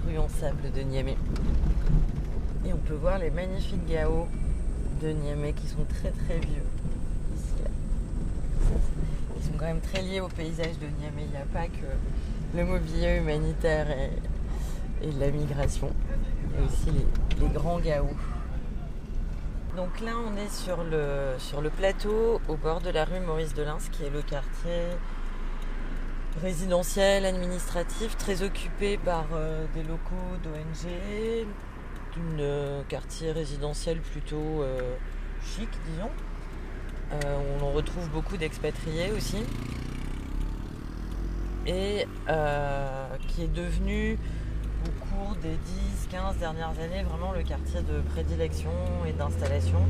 rue en sable de Niamey. Et on peut voir les magnifiques gaos de Niamey qui sont très très vieux. Ici, là. Ils sont quand même très liés au paysage de Niamey. Il n'y a pas que le mobilier humanitaire et la migration. Il y a aussi les grands gaos. Donc là, on est sur le plateau, au bord de la rue Maurice Delins, qui est le quartier résidentiel, administratif, très occupé par des locaux d'ONG, d'un quartier résidentiel plutôt chic, disons. On en retrouve beaucoup d'expatriés aussi. Et qui est devenu, au cours des 10-15 dernières années, vraiment le quartier de prédilection et d'installation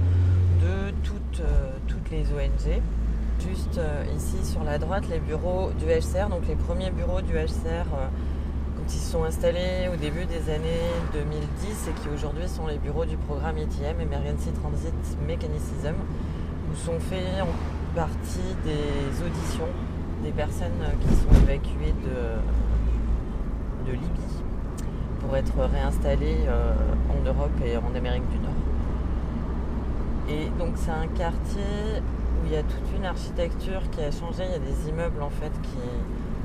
de toutes les ONG. Juste ici sur la droite, les bureaux du HCR, donc les premiers bureaux du HCR quand ils se sont installés au début des années 2010 et qui aujourd'hui sont les bureaux du programme ETM, Emergency Transit Mechanism, où sont faits en partie des auditions des personnes qui sont évacuées de Libye pour être réinstallées en Europe et en Amérique du Nord. Et donc c'est un quartier où il y a toute une architecture qui a changé. Il y a des immeubles en fait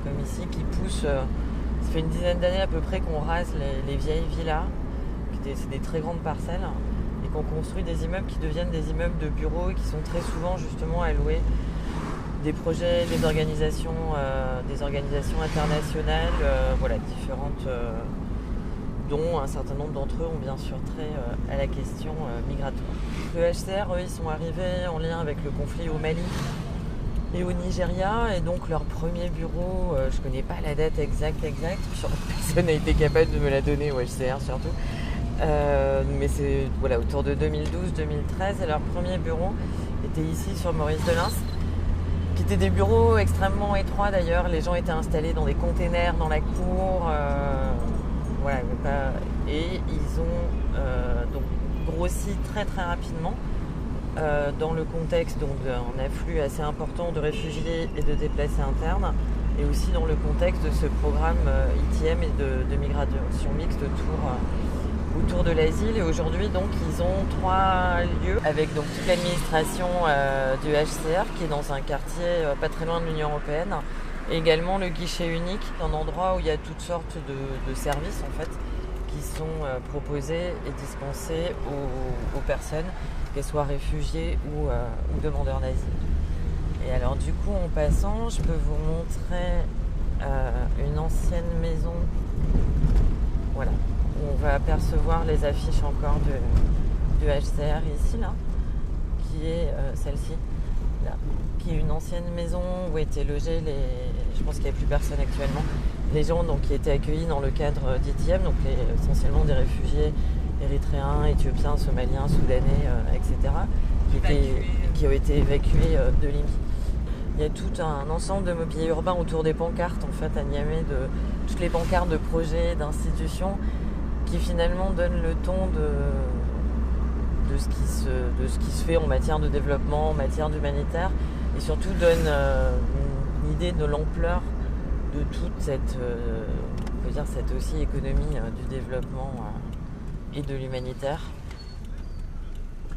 comme ici, qui poussent. Ça fait une dizaine d'années à peu près qu'on rase les vieilles villas. C'est des très grandes parcelles. Et qu'on construit des immeubles qui deviennent des immeubles de bureaux et qui sont très souvent justement alloués des projets, des organisations internationales, différentes, dont un certain nombre d'entre eux ont bien sûr trait à la question migratoire. Le HCR, eux, ils sont arrivés en lien avec le conflit au Mali et au Nigeria, et donc leur premier bureau, je ne connais pas la date exacte, personne n'a été capable de me la donner au HCR surtout, mais c'est autour de 2012-2013, et leur premier bureau était ici sur Maurice Delins, qui étaient des bureaux extrêmement étroits d'ailleurs. Les gens étaient installés dans des containers dans la cour, et ils ont donc grossi très très rapidement dans le contexte d'un afflux assez important de réfugiés et de déplacés internes, et aussi dans le contexte de ce programme ITM et de migration mixte autour de l'asile. Et aujourd'hui, donc, ils ont 3 lieux avec donc toute l'administration du HCR qui est dans un quartier pas très loin de l'Union européenne, et également le guichet unique, un endroit où il y a toutes sortes de services en fait qui sont proposés et dispensés aux personnes, qu'elles soient réfugiées ou demandeurs d'asile. Et alors du coup, en passant, je peux vous montrer une ancienne maison, voilà, où on va apercevoir les affiches encore du HCR ici, là, qui est celle-ci, là, qui est une ancienne maison où étaient logés je pense qu'il n'y a plus personne actuellement, les gens donc, qui étaient accueillis dans le cadre d'ITM, donc essentiellement des réfugiés érythréens, éthiopiens, somaliens, soudanais, etc., qui ont été évacués de Libye. Il y a tout un ensemble de mobilier urbain autour des pancartes en fait à Niamey, de toutes les pancartes de projets, d'institutions, qui finalement donnent le ton de ce qui se fait en matière de développement, en matière d'humanitaire, et surtout donnent une idée de l'ampleur de toute cette aussi économie du développement et de l'humanitaire,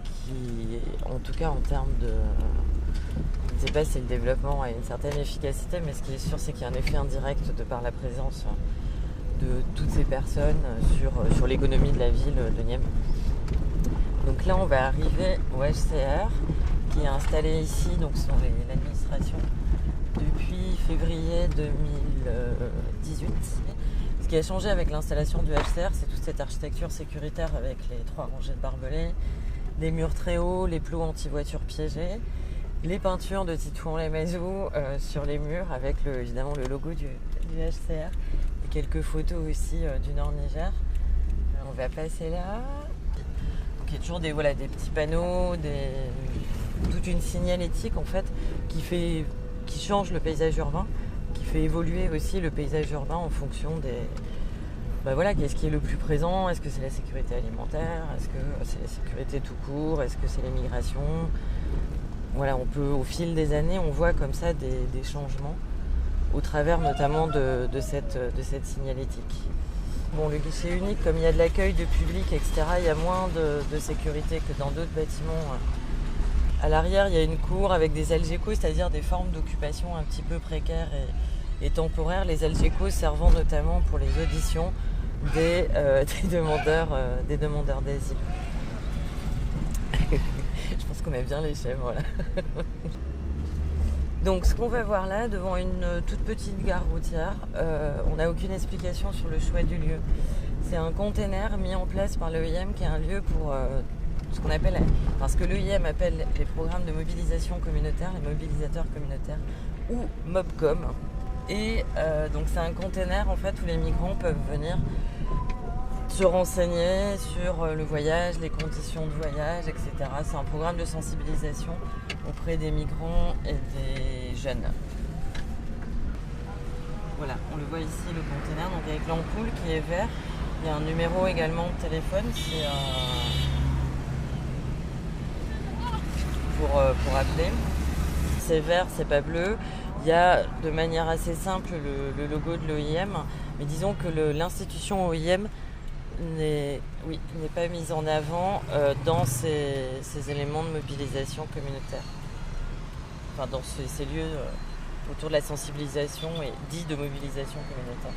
qui, en tout cas en termes de... Je ne sais pas si le développement a une certaine efficacité, mais ce qui est sûr, c'est qu'il y a un effet indirect de par la présence de toutes ces personnes sur l'économie de la ville de Niamey. Donc là, on va arriver au HCR, qui est installé ici, donc sur l'administration, depuis février 2018. Ce qui a changé avec l'installation du HCR, c'est toute cette architecture sécuritaire avec les 3 rangées de barbelés, des murs très hauts, les plots anti-voitures piégés, les peintures de Titouan Lamazou sur les murs avec évidemment le logo du HCR, et quelques photos aussi du Nord Niger. On va passer là. Donc, il y a toujours des petits panneaux, toute une signalétique en fait qui change le paysage urbain, qui fait évoluer aussi le paysage urbain en fonction qu'est-ce qui est le plus présent. Est-ce que c'est la sécurité alimentaire? Est-ce que c'est la sécurité tout court? Est-ce que c'est les migrations? Voilà, au fil des années, on voit comme ça des changements au travers notamment de cette signalétique. Bon, le guichet unique, comme il y a de l'accueil de public, etc., il y a moins de sécurité que dans d'autres bâtiments. À l'arrière, il y a une cour avec des algécos, c'est-à-dire des formes d'occupation un petit peu précaires et temporaires. Les algécos servant notamment pour les auditions des demandeurs d'asile. Je pense qu'on a bien les chèvres, là. Donc ce qu'on va voir là, devant une toute petite gare routière, on n'a aucune explication sur le choix du lieu. C'est un container mis en place par l'EIM qui est un lieu pour ce qu'on appelle, parce que l'EIM appelle les programmes de mobilisation communautaire, les mobilisateurs communautaires, ou MobCom. Et donc c'est un container en fait où les migrants peuvent venir se renseigner sur le voyage, les conditions de voyage, etc. C'est un programme de sensibilisation auprès des migrants et des jeunes. Voilà, on le voit ici, le container, donc avec l'ampoule qui est vert. Il y a un numéro également de téléphone, c'est pour appeler. C'est vert, c'est pas bleu. Il y a de manière assez simple le logo de l'OIM, mais disons que l'institution OIM n'est pas mise en avant dans ces éléments de mobilisation communautaire. Enfin, dans ces lieux autour de la sensibilisation et dit de mobilisation communautaire.